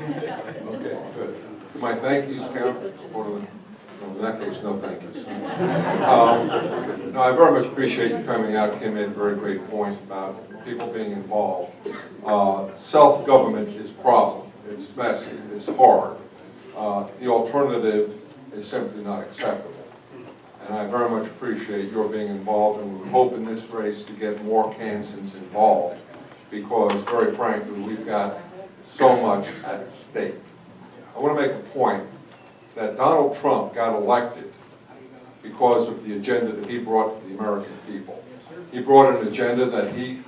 Okay, good. Do my thank yous count? Or no, in that case, no thank yous. No, I very much appreciate you coming out. Kim made a very great point about people being involved. Self-government is a problem. It's messy. It's hard. The alternative is simply not acceptable. And I very much appreciate your being involved, and we hope in this race to get more Kansans involved, because very frankly, we've got so much at stake. I want to make a point that Donald Trump got elected because of the agenda that he brought to the American people. He brought an agenda that he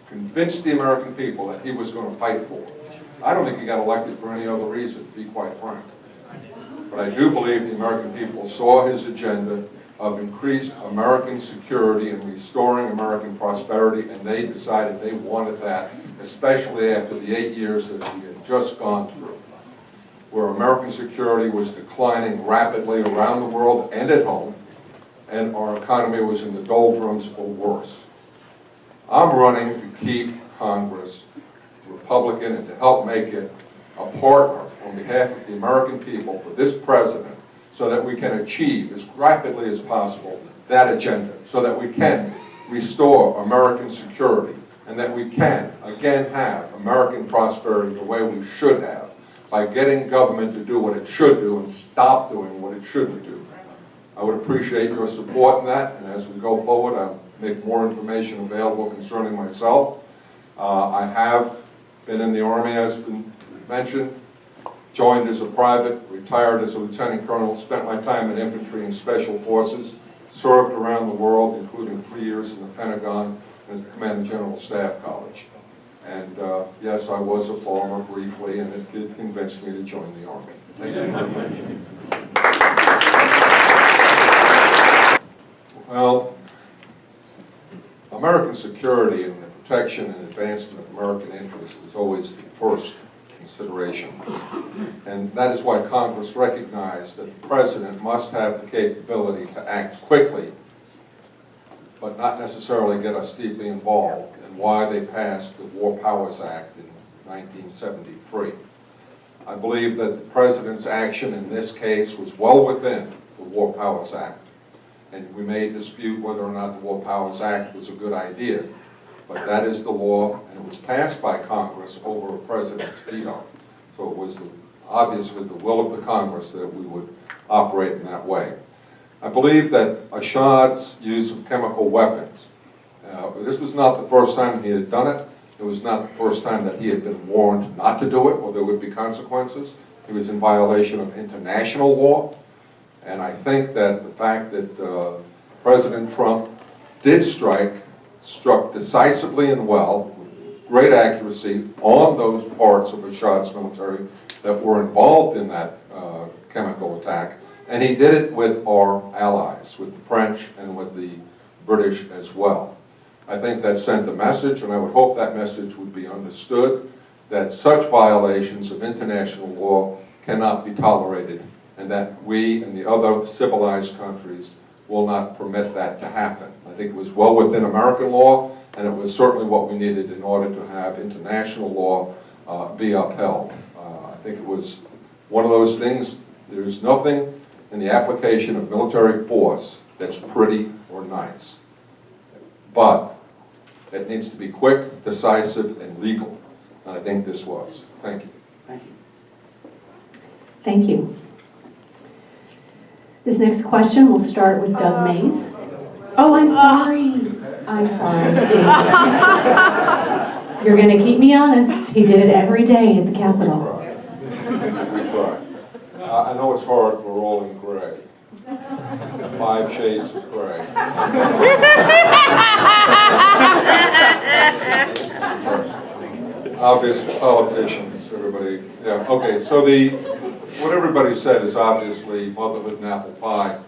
convinced the American people that he was going to fight for. I don't think he got elected for any other reason, to be quite frank. But I do believe the American people saw his agenda of increased American security and restoring American prosperity, and they decided they wanted that, especially after the 8 years that we had just gone through, where American security was declining rapidly around the world and at home, and our economy was in the doldrums or worse. I'm running to keep Congress Republican and to help make it a partner on behalf of the American people for this president, so that we can achieve as rapidly as possible that agenda, so that we can restore American security, and that we can again have American prosperity the way we should have, by getting government to do what it should do and stop doing what it shouldn't do. I would appreciate your support in that, and as we go forward, I'll make more information available concerning myself. I have been in the Army, as has been mentioned, joined as a private, retired as a lieutenant colonel, spent my time in infantry and special forces, served around the world, including 3 years in the Pentagon and at the Command and General Staff College. And yes, I was a farmer briefly, and it did convince me to join the Army. Thank you very much. Well, American security and the protection and advancement of American interests is always the first consideration. And that is why Congress recognized that the President must have the capability to act quickly, but not necessarily get us deeply involved, and why they passed the War Powers Act in 1973. I believe that the President's action in this case was well within the War Powers Act, and we may dispute whether or not the War Powers Act was a good idea, but that is the law, and it was passed by Congress over a President's veto. So it was obviously the will of the Congress that we would operate in that way. I believe that Assad's use of chemical weapons, this was not the first time he had done it. It was not the first time that he had been warned not to do it, or there would be consequences. He was in violation of international law. And I think that the fact that President Trump did struck decisively and well, with great accuracy, on those parts of Assad's military that were involved in that chemical attack. And he did it with our allies, with the French and with the British as well. I think that sent a message, and I would hope that message would be understood, that such violations of international law cannot be tolerated, and that we and the other civilized countries will not permit that to happen. I think it was well within American law, and it was certainly what we needed in order to have international law be upheld. I think it was one of those things. There's nothing in the application of military force that's pretty or nice, but it needs to be quick, decisive, and legal, and I think this was. Thank you. Thank you. Thank you. This next question will start with Doug Mays. Oh, I'm sorry. I'm sorry, Steve. You're going to keep me honest. He did it every day at the Capitol. We try. I know it's hard. We're all in gray. 5 shades of gray. Obvious politicians, everybody. Yeah. Okay. So what everybody said is obviously motherhood and apple pie.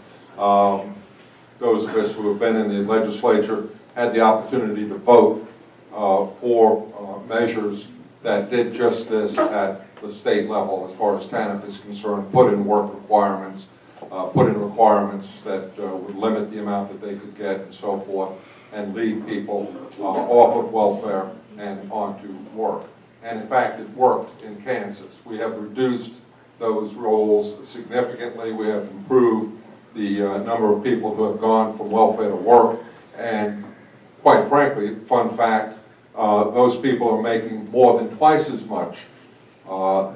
Those of us who have been in the legislature had the opportunity to vote for measures that did just this at the state level as far as TANF is concerned, put in work requirements, put in requirements that would limit the amount that they could get and so forth, and lead people off of welfare and onto work. And in fact, it worked in Kansas. We have reduced those rolls significantly. We have improved the number of people who have gone from welfare to work. And quite frankly, fun fact, those people are making more than twice as much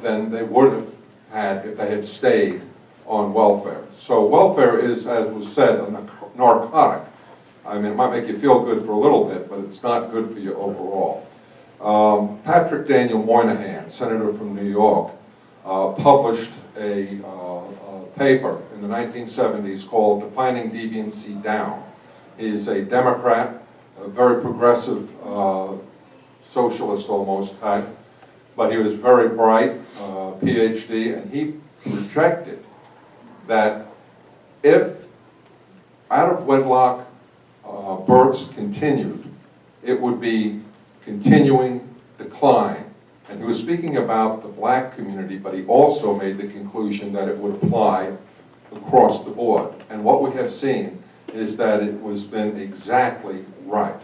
than they would have had if they had stayed on welfare. So welfare is, as was said, a narcotic. I mean, it might make you feel good for a little bit, but it's not good for you overall. Patrick Daniel Moynihan, senator from New York, published a paper in the 1970s called Defining Deviancy Down. He is a Democrat, a very progressive socialist almost type, but he was very bright, PhD, and he projected that if out of wedlock births continued, it would be continuing decline. And he was speaking about the black community, but he also made the conclusion that it would apply across the board. And what we have seen is that it has been exactly right.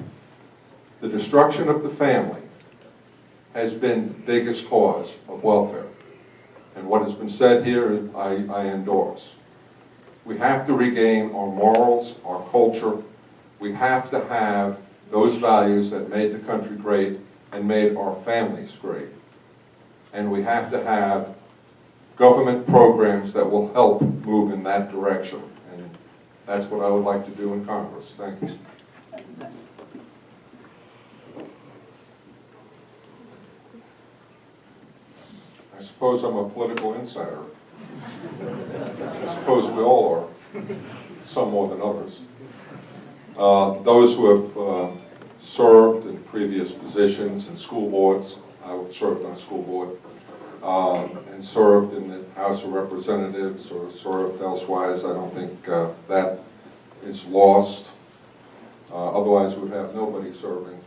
The destruction of the family has been the biggest cause of welfare. And what has been said here, I endorse. We have to regain our morals, our culture. We have to have those values that made the country great and made our families great. And we have to have government programs that will help move in that direction. And that's what I would like to do in Congress. Thank you. I suppose I'm a political insider. I suppose we all are, some more than others. Those who have served in previous positions in school boards, I served on a school board, and served in the House of Representatives or served elsewise, I don't think that is lost. Otherwise, we'd have nobody serving.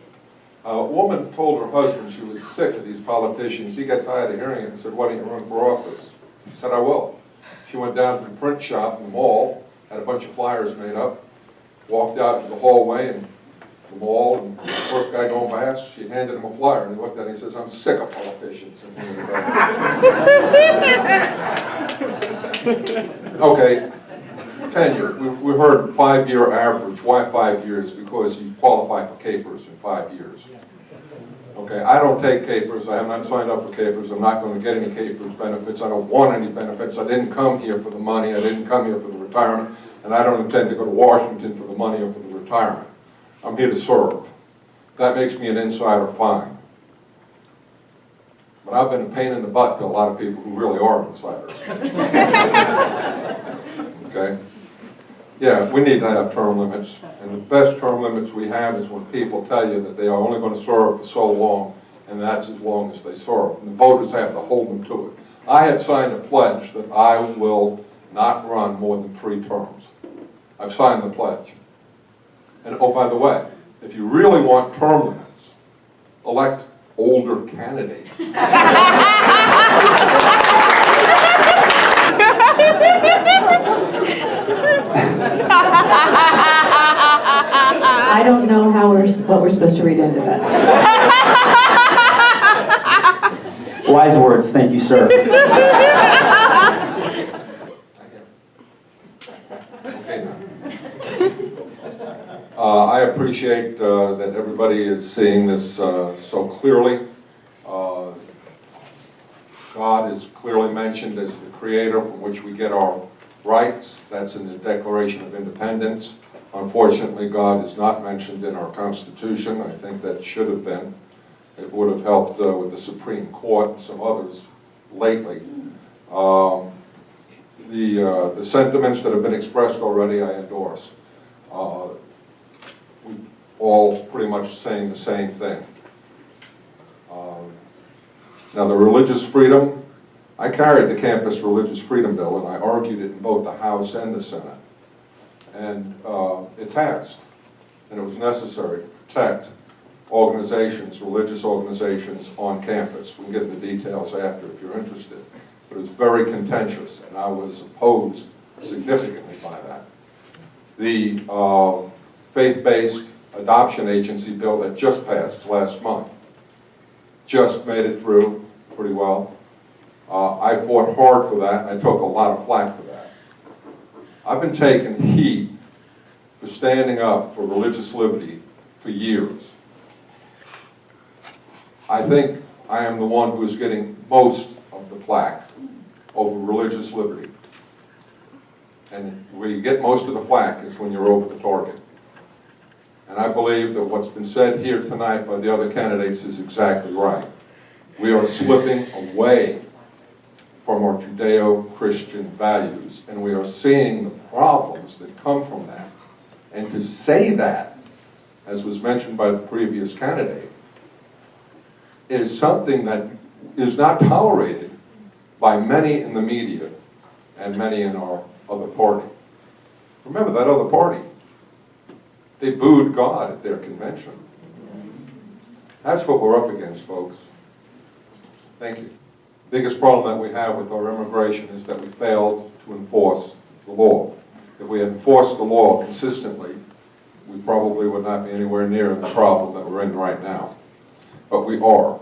A woman told her husband she was sick of these politicians. He got tired of hearing it and said, "Why don't you run for office?" She said, "I will." She went down to the print shop in the mall, had a bunch of flyers made up, walked out to the hallway in the mall, and the first guy going past, she handed him a flyer, and he looked at it and he says, "I'm sick of politicians." Okay, tenure. We heard 5-year average. Why 5 years? Because you qualify for capers in 5 years. Okay, I don't take capers. I have not signed up for capers. I'm not going to get any capers benefits. I don't want any benefits. I didn't come here for the money. I didn't come here for the retirement. And I don't intend to go to Washington for the money or for the retirement. I'm here to serve. That makes me an insider, fine. But I've been a pain in the butt to a lot of people who really are insiders. Okay? Yeah, we need to have term limits. And the best term limits we have is when people tell you that they are only going to serve for so long, and that's as long as they serve. And the voters have to hold them to it. I had signed a pledge that I will not run more than 3 terms. I've signed the pledge. And oh, by the way, if you really want term limits, elect older candidates. I don't know what we're supposed to read into that. Wise words, thank you, sir. I appreciate that everybody is seeing this so clearly. God is clearly mentioned as the creator from which we get our rights. That's in the Declaration of Independence. Unfortunately, God is not mentioned in our Constitution. I think that should have been. It would have helped with the Supreme Court and some others lately. The sentiments that have been expressed already, I endorse. We all pretty much saying the same thing. Now, the religious freedom, I carried the campus religious freedom bill, and I argued it in both the House and the Senate. And it passed, and it was necessary to protect organizations, religious organizations on campus. We can get into details after if you're interested. But it was very contentious, and I was opposed significantly by that. The faith-based adoption agency bill that just passed last month just made it through pretty well. I fought hard for that. I took a lot of flack for that. I've been taking heat for standing up for religious liberty for years. I think I am the one who is getting most of the flack over religious liberty. And where you get most of the flack is when you're over the target. And I believe that what's been said here tonight by the other candidates is exactly right. We are slipping away from our Judeo-Christian values, and we are seeing the problems that come from that. And to say that, as was mentioned by the previous candidate, is something that is not tolerated by many in the media and many in our other party. Remember that other party. They booed God at their convention. That's what we're up against, folks. Thank you. The biggest problem that we have with our immigration is that we failed to enforce the law. If we had enforced the law consistently, we probably would not be anywhere near the problem that we're in right now. But we are.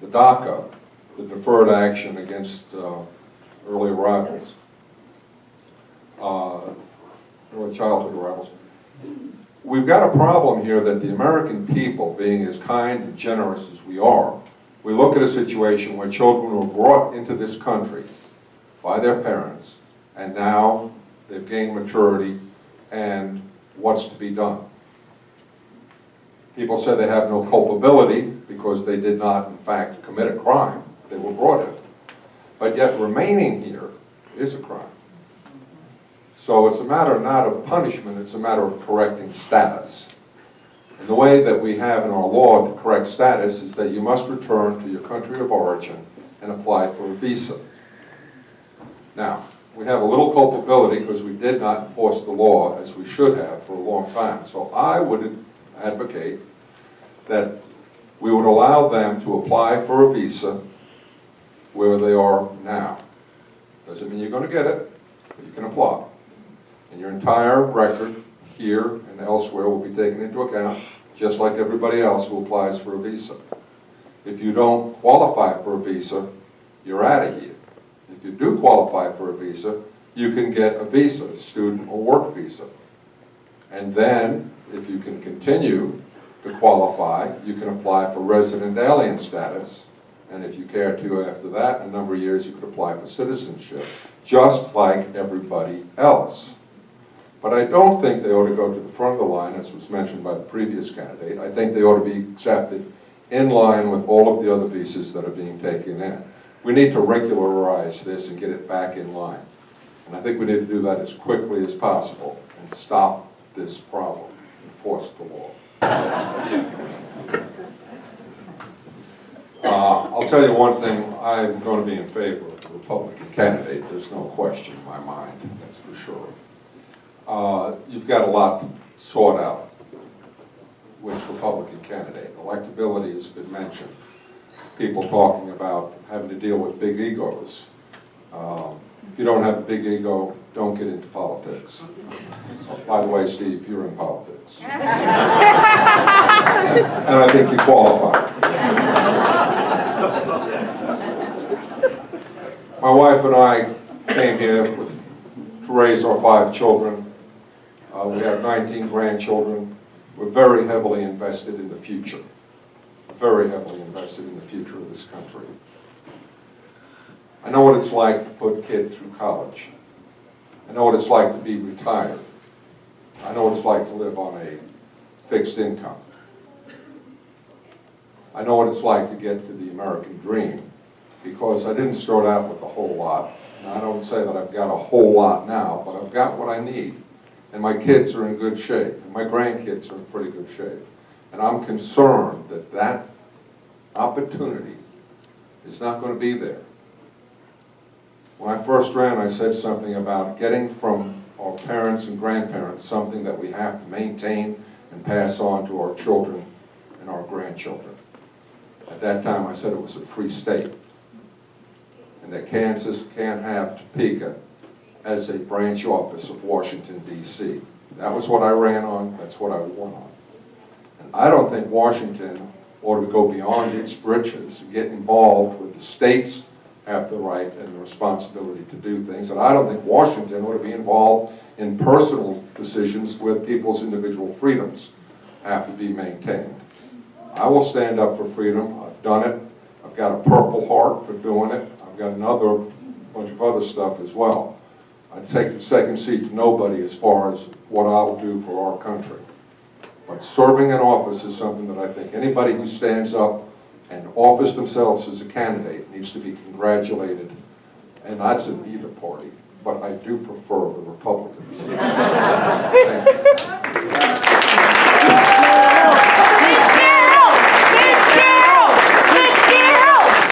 The DACA, the deferred action against early arrivals, early childhood arrivals. We've got a problem here that the American people, being as kind and generous as we are, we look at a situation where children were brought into this country by their parents, and now they've gained maturity, and what's to be done? People say they have no culpability because they did not, in fact, commit a crime. They were brought in. But yet remaining here is a crime. So it's a matter not of punishment, it's a matter of correcting status. And the way that we have in our law to correct status is that you must return to your country of origin and apply for a visa. Now, we have a little culpability because we did not enforce the law as we should have for a long time. So I would advocate that we would allow them to apply for a visa where they are now. Doesn't mean you're going to get it, but you can apply. And your entire record here and elsewhere will be taken into account, just like everybody else who applies for a visa. If you don't qualify for a visa, you're out of here. If you do qualify for a visa, you can get a visa, a student or work visa. And then, if you can continue to qualify, you can apply for resident alien status. And if you care to, after that, in a number of years, you could apply for citizenship, just like everybody else. But I don't think they ought to go to the front of the line, as was mentioned by the previous candidate. I think they ought to be accepted in line with all of the other visas that are being taken in. We need to regularize this and get it back in line. And I think we need to do that as quickly as possible and stop this problem, enforce the law. I'll tell you one thing, I'm going to be in favor of the Republican candidate. There's no question in my mind, that's for sure. You've got a lot sought out. Which Republican candidate? Electability has been mentioned. People talking about having to deal with big egos. If you don't have a big ego, don't get into politics. By the way, Steve, you're in politics. And I think you qualify. My wife and I came here to raise our 5 children. We have 19 grandchildren. We're very heavily invested in the future. Very heavily invested in the future of this country. I know what it's like to put a kid through college. I know what it's like to be retired. I know what it's like to live on a fixed income. I know what it's like to get to the American dream, because I didn't start out with a whole lot. And I don't say that I've got a whole lot now, but I've got what I need. And my kids are in good shape, and my grandkids are in pretty good shape. And I'm concerned that that opportunity is not going to be there. When I first ran, I said something about getting from our parents and grandparents something that we have to maintain and pass on to our children and our grandchildren. At that time, I said it was a free state, and that Kansas can't have Topeka as a branch office of Washington, D.C. That was what I ran on, that's what I won on. And I don't think Washington ought to go beyond its britches and get involved with the states have the right and the responsibility to do things. And I don't think Washington ought to be involved in personal decisions where people's individual freedoms have to be maintained. I will stand up for freedom. I've done it. I've got a Purple Heart for doing it. I've got another bunch of other stuff as well. I take the second seat to nobody as far as what I'll do for our country. But serving in office is something that I think anybody who stands up and offers themselves as a candidate needs to be congratulated. And that's in either party, but I do prefer the Republicans. Thank you.